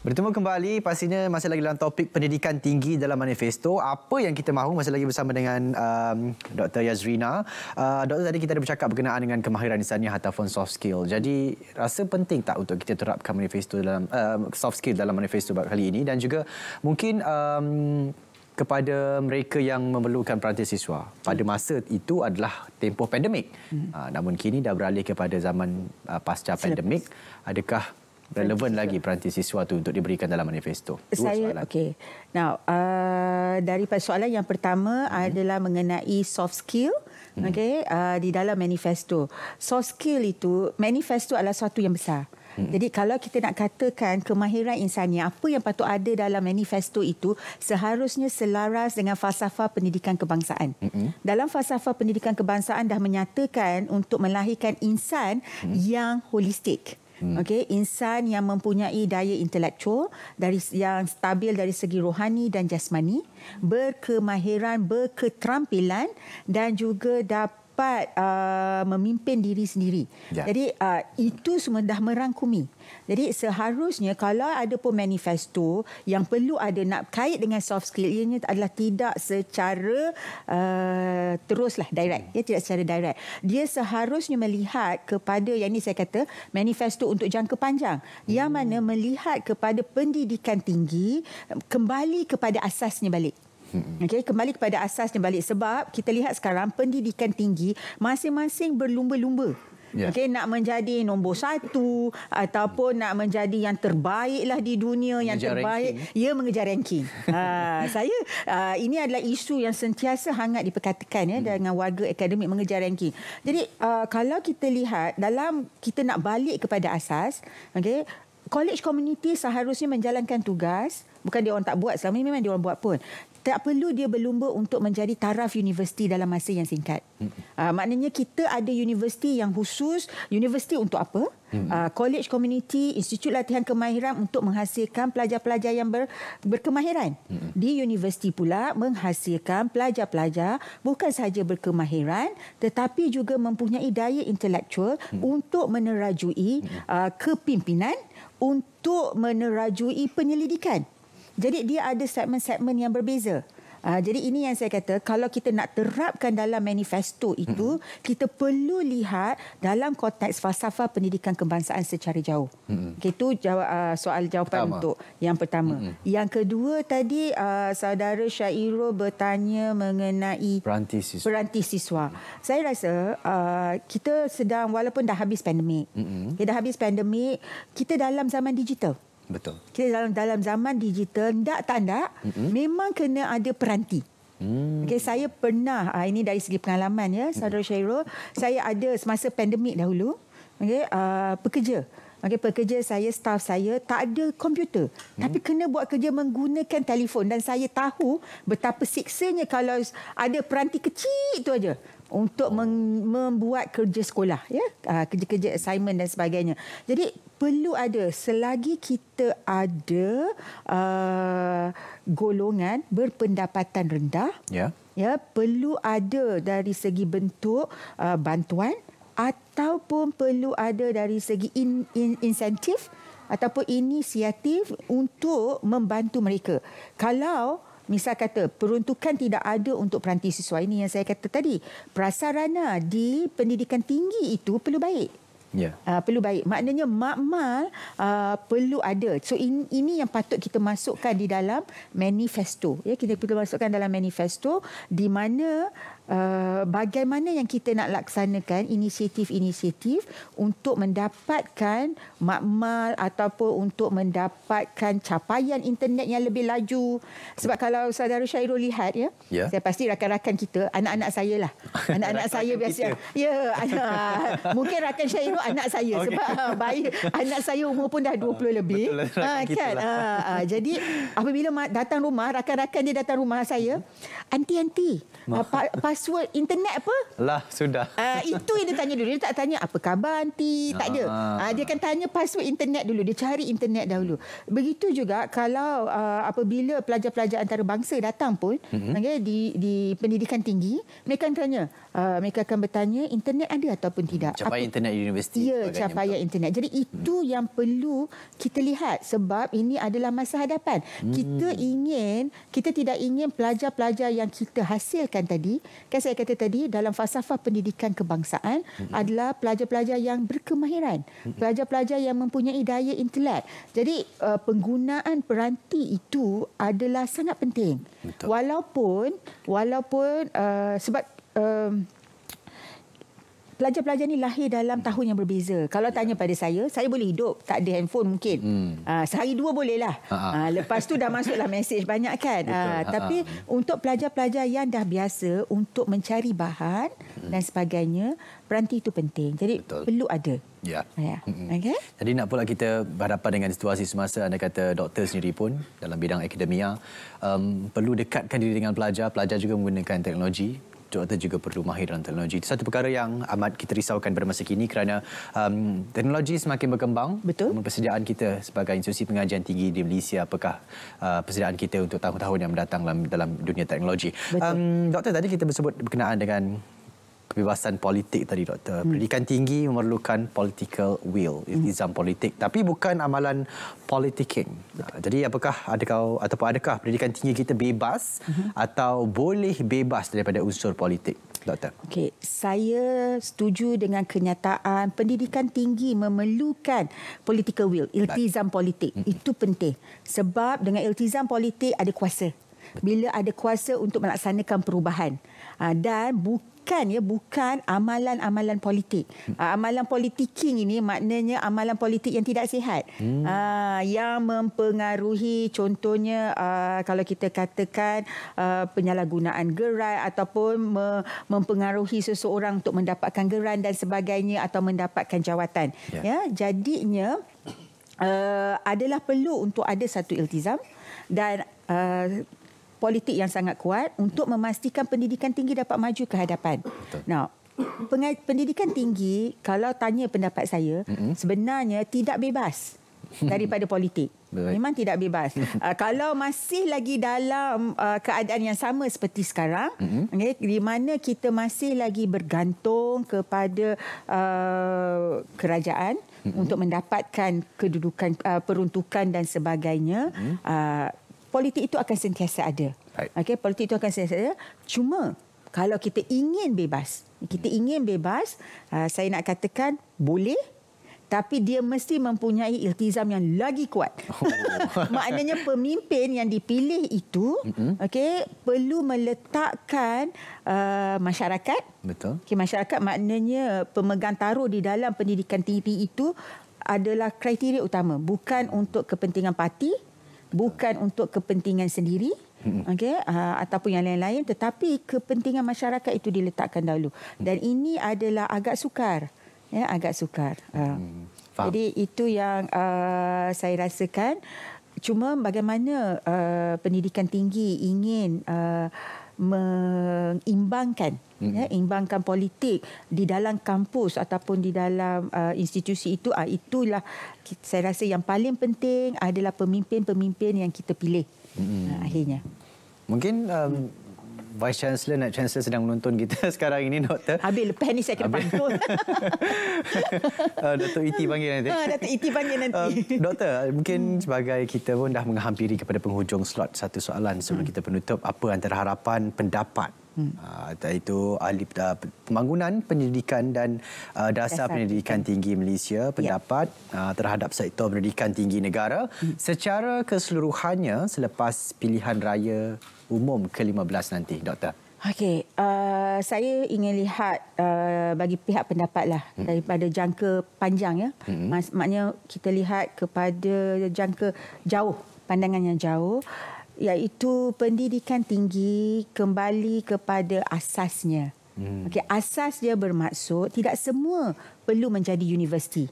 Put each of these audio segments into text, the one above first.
Bertemu kembali, pastinya masih lagi dalam topik pendidikan tinggi dalam manifesto. Apa yang kita mahu, masih lagi bersama dengan Dr. Yazrina. Doktor, tadi kita ada bercakap berkenaan dengan kemahiran insaniah ataupun soft skill. Jadi, rasa penting tak untuk kita terapkan manifesto dalam soft skill dalam manifesto kali ini, dan juga mungkin kepada mereka yang memerlukan peranti siswa. Pada masa itu adalah tempoh pandemik. Namun kini dah beralih kepada zaman pasca pandemik. Adakah relevan lagi peranti siswa itu untuk diberikan dalam manifesto? Okey. Now, daripada soalan yang pertama adalah mengenai soft skill. Di dalam manifesto. Soft skill itu, manifesto adalah sesuatu yang besar. Jadi kalau kita nak katakan kemahiran insaniah, apa yang patut ada dalam manifesto itu seharusnya selaras dengan falsafah pendidikan kebangsaan. Dalam falsafah pendidikan kebangsaan dah menyatakan untuk melahirkan insan yang holistik. Insan yang mempunyai daya intelektual yang stabil dari segi rohani dan jasmani, berkemahiran, berketerampilan dan juga dapat memimpin diri sendiri. Jadi itu semua dah merangkumi. Jadi seharusnya kalau ada pun manifesto yang perlu ada nak kait dengan soft skill, ianya adalah tidak secara teruslah direct. Tidak secara direct. Dia seharusnya melihat kepada, yang ini saya kata manifesto untuk jangka panjang, yang mana melihat kepada pendidikan tinggi, kembali kepada asasnya balik. Kembali kepada asasnya balik, sebab kita lihat sekarang pendidikan tinggi masing-masing berlumba-lumba. Nak menjadi nombor 1 ataupun nak menjadi yang terbaiklah di dunia, yang terbaik, ia mengejar ranking. Ini adalah isu yang sentiasa hangat diperkatakan dengan warga akademik, mengejar ranking. Jadi kalau kita lihat dalam kita nak balik kepada asas, college community seharusnya menjalankan tugas. Bukan dia orang tak buat, selama ini memang dia orang buat pun. Tak perlu dia berlumba untuk menjadi taraf universiti dalam masa yang singkat. Maknanya kita ada universiti yang khusus. Universiti untuk apa? College community, institut latihan kemahiran untuk menghasilkan pelajar-pelajar yang berkemahiran. Di universiti pula menghasilkan pelajar-pelajar bukan sahaja berkemahiran tetapi juga mempunyai daya intelektual untuk menerajui kepimpinan, untuk menerajui penyelidikan. Jadi dia ada segmen-segmen yang berbeza. Jadi ini yang saya kata, kalau kita nak terapkan dalam manifesto itu, kita perlu lihat dalam konteks falsafah pendidikan kebangsaan secara jauh. Itu soal jawapan untuk yang pertama. Yang kedua tadi, saudara Syairul bertanya mengenai peranti siswa. Saya rasa kita sedang, walaupun dah habis pandemik, kita dalam zaman digital. Betul. Kita dalam zaman digital, tak memang kena ada peranti. Saya pernah, ini dari segi pengalaman saudara Syairul, saya ada semasa pandemik dahulu, pekerja. Pekerja saya, staf saya tak ada komputer. Tapi kena buat kerja menggunakan telefon. Dan saya tahu betapa siksanya kalau ada peranti kecil itu aja untuk membuat kerja sekolah, kerja-kerja assignment dan sebagainya. Jadi perlu ada, selagi kita ada golongan berpendapatan rendah, perlu ada dari segi bentuk bantuan, ataupun perlu ada dari segi insentif ataupun inisiatif untuk membantu mereka. Kalau misal kata peruntukan tidak ada untuk peranti siswa, ini yang saya kata tadi, prasarana di pendidikan tinggi itu perlu baik. Perlu baik. Maknanya makmal perlu ada. So ini yang patut kita masukkan di dalam manifesto. Kita perlu masukkan dalam manifesto, di mana bagaimana yang kita nak laksanakan inisiatif-inisiatif untuk mendapatkan makmal ataupun untuk mendapatkan capaian internet yang lebih laju. Sebab kalau saudara Syairul lihat, saya pasti rakan-rakan kita, anak-anak saya lah. Anak-anak saya biasa. Mungkin rakan Syairul anak saya. Sebab bayi anak saya umur pun dah 20 lebih. Kan? Jadi apabila datang rumah, rakan-rakan dia datang rumah saya, anti-anti. password internet apa? Lah, sudah. Itu yang dia tanya dulu. Dia tak tanya apa khabar nanti. Tak ada. Dia akan tanya password internet dulu. Dia cari internet dahulu. Begitu juga kalau apabila pelajar-pelajar antarabangsa datang pun di pendidikan tinggi, mereka akan tanya. Mereka akan bertanya internet ada ataupun tidak. Capaian internet di universiti. Ya, capaian internet. Jadi itu yang perlu kita lihat sebab ini adalah masa hadapan. Kita tidak ingin pelajar-pelajar yang kita hasilkan tadi, kan saya kata tadi dalam falsafah pendidikan kebangsaan adalah pelajar-pelajar yang berkemahiran, pelajar-pelajar yang mempunyai daya intelek. Jadi penggunaan peranti itu adalah sangat penting. Betul. Walaupun sebab pelajar-pelajar ni lahir dalam tahun yang berbeza. Kalau tanya pada saya boleh hidup tak ada handphone mungkin. Sehari dua boleh lah. Lepas tu dah masuklah mesej banyak kan. Tapi untuk pelajar-pelajar yang dah biasa untuk mencari bahan dan sebagainya, peranti itu penting. Jadi perlu ada. Ya. Okay? Jadi nak pula kita berhadapan dengan situasi semasa, anda kata doktor sendiri pun dalam bidang akademia perlu dekatkan diri dengan pelajar. Pelajar juga menggunakan teknologi. Doktor juga perlu mahir dalam teknologi. Itu satu perkara yang amat kita risaukan pada masa kini kerana teknologi semakin berkembang. Betul. Persediaan kita sebagai institusi pengajian tinggi di Malaysia, apakah persediaan kita untuk tahun-tahun yang mendatang dalam dunia teknologi. Doktor, tadi kita bersebut berkenaan dengan kebebasan politik tadi, Doktor. Pendidikan tinggi memerlukan political will, iltizam politik, tapi bukan amalan politicking. Jadi adakah pendidikan tinggi kita bebas atau boleh bebas daripada unsur politik, Doktor? Okey, saya setuju dengan kenyataan pendidikan tinggi memerlukan political will, iltizam politik. Itu penting. Sebab dengan iltizam politik ada kuasa. Bila ada kuasa untuk melaksanakan perubahan. Dan bukan amalan-amalan politik. Amalan politiking ini maknanya amalan politik yang tidak sihat. Yang mempengaruhi, contohnya kalau kita katakan penyalahgunaan geran ataupun mempengaruhi seseorang untuk mendapatkan geran dan sebagainya atau mendapatkan jawatan. Jadinya adalah perlu untuk ada satu iltizam dan politik yang sangat kuat untuk memastikan pendidikan tinggi dapat maju ke hadapan. Betul. Now, pendidikan tinggi, kalau tanya pendapat saya, sebenarnya tidak bebas daripada politik. Memang tidak bebas. Kalau masih lagi dalam keadaan yang sama seperti sekarang, di mana kita masih lagi bergantung kepada kerajaan untuk mendapatkan kedudukan, peruntukan dan sebagainya, politik itu akan sentiasa ada. Okey, politik itu akan sentiasa ada. Cuma kalau kita ingin bebas, saya nak katakan boleh, tapi dia mesti mempunyai iltizam yang lagi kuat. Maknanya pemimpin yang dipilih itu perlu meletakkan masyarakat. Betul. Masyarakat maknanya pemegang taruh di dalam pendidikan tinggi itu adalah kriteria utama, bukan untuk kepentingan parti, bukan untuk kepentingan sendiri, ataupun yang lain-lain, tetapi kepentingan masyarakat itu diletakkan dahulu. Dan ini adalah agak sukar. Agak sukar. Jadi itu yang saya rasakan. Cuma bagaimana pendidikan tinggi ingin mengimbangkan imbangkan politik di dalam kampus ataupun di dalam institusi itu, itulah saya rasa yang paling penting adalah pemimpin-pemimpin yang kita pilih akhirnya. Mungkin Vice Chancellor, Naib Chancellor sedang menonton kita sekarang ini, Doktor. Habis lepas ni saya kena pantun. Dr. E.T. panggil nanti. Dr. E.T. panggil nanti. Doktor, mungkin sebagai kita pun dah menghampiri kepada penghujung slot, satu soalan sebelum kita penutup. Apa antara harapan pendapat iaitu ahli pembangunan pendidikan dan dasar pendidikan tinggi Malaysia, pendapat terhadap sektor pendidikan tinggi negara secara keseluruhannya selepas pilihan raya umum ke-15 nanti, Doktor? Okey, saya ingin lihat bagi pihak pendapatlah daripada jangka panjang, ya. Maknanya kita lihat kepada jangka jauh, pandangan yang jauh, iaitu pendidikan tinggi kembali kepada asasnya. Okey, asas dia bermaksud tidak semua perlu menjadi universiti.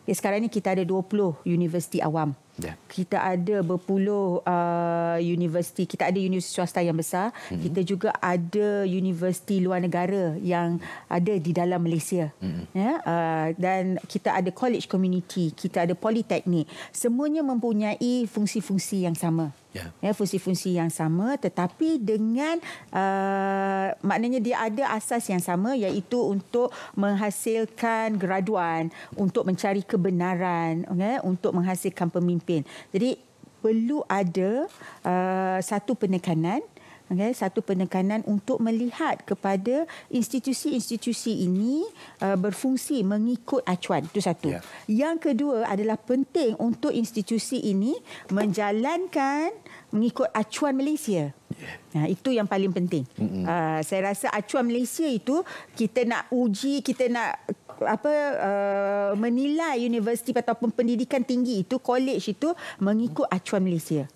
Sekarang ni kita ada 20 universiti awam. Kita ada berpuluh universiti. Kita ada universiti swasta yang besar. Kita juga ada universiti luar negara yang ada di dalam Malaysia. Dan kita ada college community. Kita ada politeknik. Semuanya mempunyai fungsi-fungsi yang sama. Fungsi-fungsi yang sama, tetapi dengan maknanya dia ada asas yang sama, iaitu untuk menghasilkan graduan, untuk mencari kebenaran, untuk menghasilkan pemimpin. Jadi perlu ada satu penekanan untuk melihat kepada institusi-institusi ini berfungsi mengikut acuan. Itu satu. Yang kedua adalah penting untuk institusi ini menjalankan mengikut acuan Malaysia. Itu yang paling penting. Saya rasa acuan Malaysia itu kita nak uji, kita nak menilai universiti ataupun pendidikan tinggi itu, college itu mengikut acuan Malaysia.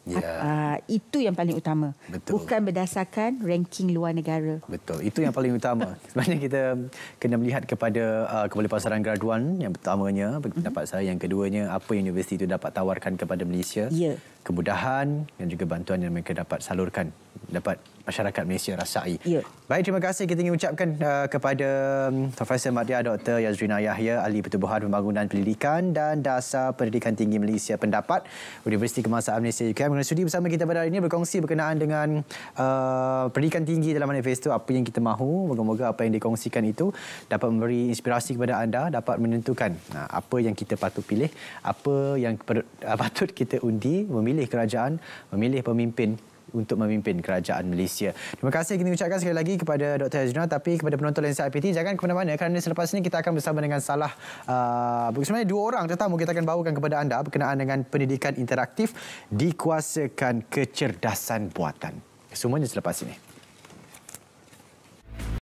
Itu yang paling utama. Betul. Bukan berdasarkan ranking luar negara. Betul. Itu yang paling utama. Sebenarnya kita kena melihat kepada kebolepasaran graduan yang pertamanya, pendapat saya. Yang keduanya, apa yang universiti itu dapat tawarkan kepada Malaysia. Kemudahan dan juga bantuan yang mereka dapat salurkan, dapat masyarakat Malaysia rasai. Baik, terima kasih kita ingin ucapkan kepada Profesor Madya Dr. Yazrina Yahya, Ahli Pertubuhan Pembangunan Pendidikan dan Dasar Pendidikan Tinggi Malaysia Pendapat, Universiti Kebangsaan Malaysia UKM, mengenai studi bersama kita pada hari ini, berkongsi berkenaan dengan pendidikan tinggi dalam manifesto, apa yang kita mahu. Moga-moga apa yang dikongsikan itu dapat memberi inspirasi kepada anda, dapat menentukan apa yang kita patut pilih, apa yang patut kita undi, memilih kerajaan, memilih pemimpin untuk memimpin kerajaan Malaysia. Terima kasih kita ucapkan sekali lagi kepada Dr. Yazrina, tapi kepada penonton Lensa IPT, jangan ke mana-mana kerana selepas ini kita akan bersama dengan salah sebenarnya dua orang tetamu kita akan bawakan kepada anda berkenaan dengan pendidikan interaktif dikuasakan kecerdasan buatan. Semuanya selepas ini.